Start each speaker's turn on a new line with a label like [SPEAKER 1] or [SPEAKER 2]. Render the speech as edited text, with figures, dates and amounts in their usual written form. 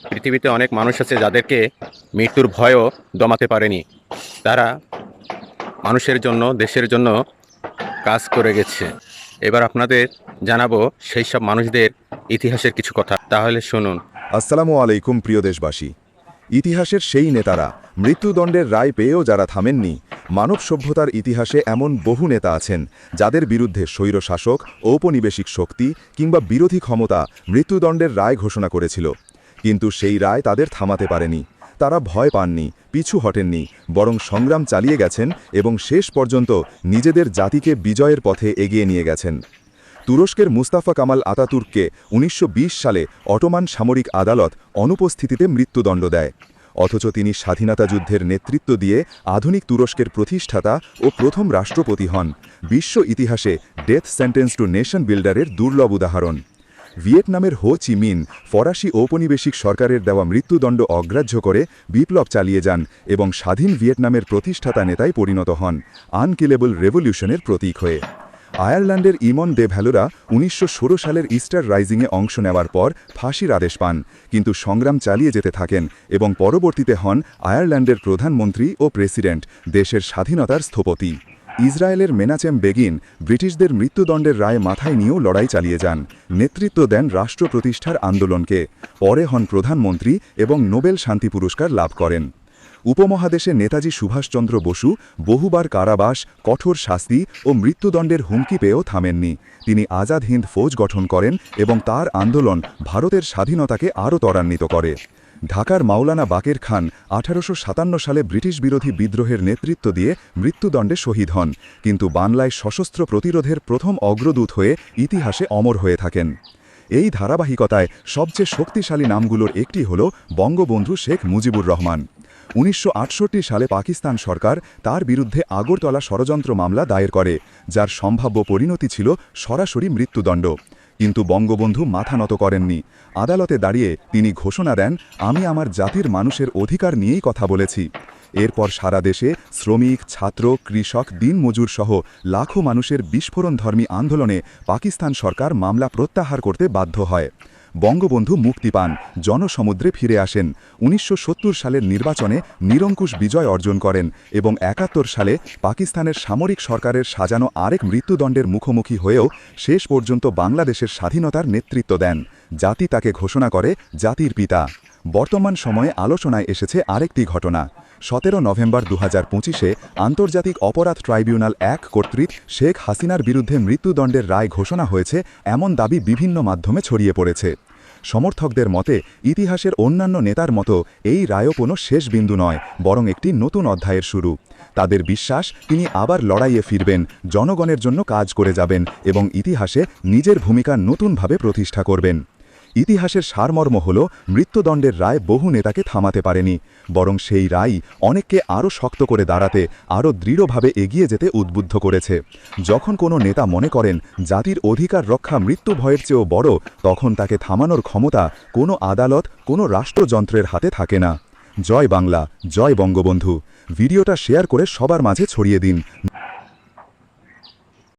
[SPEAKER 1] পৃথিবীতে অনেক মানুষ আছে যাদেরকে মৃত্যুর ভয়ও দমাতে পারেনি। তারা মানুষের জন্য, দেশের জন্য কাজ করে গেছে। এবার আপনাদের জানাবো সেই সব মানুষদের ইতিহাসের কিছু কথা। তাহলে শুনুন।
[SPEAKER 2] আসসালামু আলাইকুম প্রিয় দেশবাসী। ইতিহাসের সেই নেতারা, মৃত্যুদণ্ডের রায় পেয়েও যারা থামেননি। মানব সভ্যতার ইতিহাসে এমন বহু নেতা আছেন যাদের বিরুদ্ধে স্বৈরশাসক, ঔপনিবেশিক শক্তি কিংবা বিরোধী ক্ষমতা মৃত্যুদণ্ডের রায় ঘোষণা করেছিল, কিন্তু সেই রায় তাদের থামাতে পারেনি। তারা ভয় পাননি, পিছু হটেননি, বরং সংগ্রাম চালিয়ে গেছেন এবং শেষ পর্যন্ত নিজেদের জাতিকে বিজয়ের পথে এগিয়ে নিয়ে গেছেন। তুরস্কের মুস্তাফা কামাল আতাতুর্ককে ১৯২০ সালে অটোমান সামরিক আদালত অনুপস্থিতিতে মৃত্যুদণ্ড দেয়, অথচ তিনি স্বাধীনতা যুদ্ধের নেতৃত্ব দিয়ে আধুনিক তুরস্কের প্রতিষ্ঠাতা ও প্রথম রাষ্ট্রপতি হন। বিশ্ব ইতিহাসে ডেথ সেন্টেন্স টু নেশন বিল্ডারের দুর্লভ উদাহরণ। ভিয়েতনামের হো চি মিন ফরাসি ঔপনিবেশিক সরকারের দেওয়া মৃত্যুদণ্ড অগ্রাহ্য করে বিপ্লব চালিয়ে যান এবং স্বাধীন ভিয়েতনামের প্রতিষ্ঠাতা নেতায় পরিণত হন, আনকিলেবল রেভলিউশনের প্রতীক হয়ে। আয়ারল্যান্ডের ইমন দে ভ্যালোরা ১৯১৬ সালের ইস্টার রাইজিংয়ে অংশ নেওয়ার পর ফাঁসির আদেশ পান, কিন্তু সংগ্রাম চালিয়ে যেতে থাকেন এবং পরবর্তীতে হন আয়ারল্যান্ডের প্রধানমন্ত্রী ও প্রেসিডেন্ট, দেশের স্বাধীনতার স্থপতি। ইসরায়েলের মেনাচেম বেগিন ব্রিটিশদের মৃত্যুদণ্ডের রায় মাথায় নিয়েও লড়াই চালিয়ে যান, নেতৃত্ব দেন রাষ্ট্র প্রতিষ্ঠার আন্দোলনকে, পরে হন প্রধানমন্ত্রী এবং নোবেল শান্তি পুরস্কার লাভ করেন। উপমহাদেশে নেতাজি সুভাষচন্দ্র বসু বহুবার কারাবাস, কঠোর শাস্তি ও মৃত্যুদণ্ডের হুমকি পেয়েও থামেননি। তিনি আজাদ হিন্দ ফৌজ গঠন করেন এবং তার আন্দোলন ভারতের স্বাধীনতাকে আরও ত্বরান্বিত করে। ঢাকার মাওলানা বাকের খান ১৮৫৭ সালে ব্রিটিশ বিরোধী বিদ্রোহের নেতৃত্ব দিয়ে মৃত্যুদণ্ডে শহীদ হন, কিন্তু বাংলায় সশস্ত্র প্রতিরোধের প্রথম অগ্রদূত হয়ে ইতিহাসে অমর হয়ে থাকেন। এই ধারাবাহিকতায় সবচেয়ে শক্তিশালী নামগুলোর একটি হল বঙ্গবন্ধু শেখ মুজিবুর রহমান। ১৯৬৮ সালে পাকিস্তান সরকার তার বিরুদ্ধে আগরতলা ষড়যন্ত্র মামলা দায়ের করে, যার সম্ভাব্য পরিণতি ছিল সরাসরি মৃত্যুদণ্ড, কিন্তু বঙ্গবন্ধু মাথা নত করেননি। আদালতে দাঁড়িয়ে তিনি ঘোষণা দেন, আমি আমার জাতির মানুষের অধিকার নিয়েই কথা বলেছি। এরপর সারা দেশে শ্রমিক, ছাত্র, কৃষক, দিনমজুর সহ লাখো মানুষের বিস্ফোরণধর্মী আন্দোলনে পাকিস্তান সরকার মামলা প্রত্যাহার করতে বাধ্য হয়। বঙ্গবন্ধু মুক্তি পান, জনসমুদ্রে ফিরে আসেন, ১৯৭০ সালের নির্বাচনে নিরঙ্কুশ বিজয় অর্জন করেন এবং ৭১ সালে পাকিস্তানের সামরিক সরকারের সাজানো আরেক মৃত্যুদণ্ডের মুখোমুখি হয়েও শেষ পর্যন্ত বাংলাদেশের স্বাধীনতার নেতৃত্ব দেন। জাতি তাকে ঘোষণা করে জাতির পিতা। বর্তমান সময়ে আলোচনায় এসেছে আরেকটি ঘটনা। ১৭ নভেম্বর ২০২৫-এ আন্তর্জাতিক অপরাধ ট্রাইব্যুনাল ১ কর্তৃক শেখ হাসিনার বিরুদ্ধে মৃত্যুদণ্ডের রায় ঘোষণা হয়েছে, এমন দাবি বিভিন্ন মাধ্যমে ছড়িয়ে পড়েছে। সমর্থকদের মতে ইতিহাসের অন্যান্য নেতার মতো এই রায়ও কোনো শেষ বিন্দু নয়, বরং একটি নতুন অধ্যায়ের শুরু। তাদের বিশ্বাস তিনি আবার লড়াইয়ে ফিরবেন, জনগণের জন্য কাজ করে যাবেন এবং ইতিহাসে নিজের ভূমিকা নতুনভাবে প্রতিষ্ঠা করবেন। ইতিহাসের সারমর্ম হল, মৃত্যুদণ্ডের রায় বহু নেতাকে থামাতে পারেনি, বরং সেই রায় অনেককে আরও শক্ত করে দাঁড়াতে, আরও দৃঢ়ভাবে এগিয়ে যেতে উদ্বুদ্ধ করেছে। যখন কোনো নেতা মনে করেন জাতির অধিকার রক্ষা মৃত্যু ভয়ের চেয়েও বড়, তখন তাকে থামানোর ক্ষমতা কোনো আদালত, কোনো রাষ্ট্রযন্ত্রের হাতে থাকে না। জয় বাংলা, জয় বঙ্গবন্ধু। ভিডিওটা শেয়ার করে সবার মাঝে ছড়িয়ে দিন।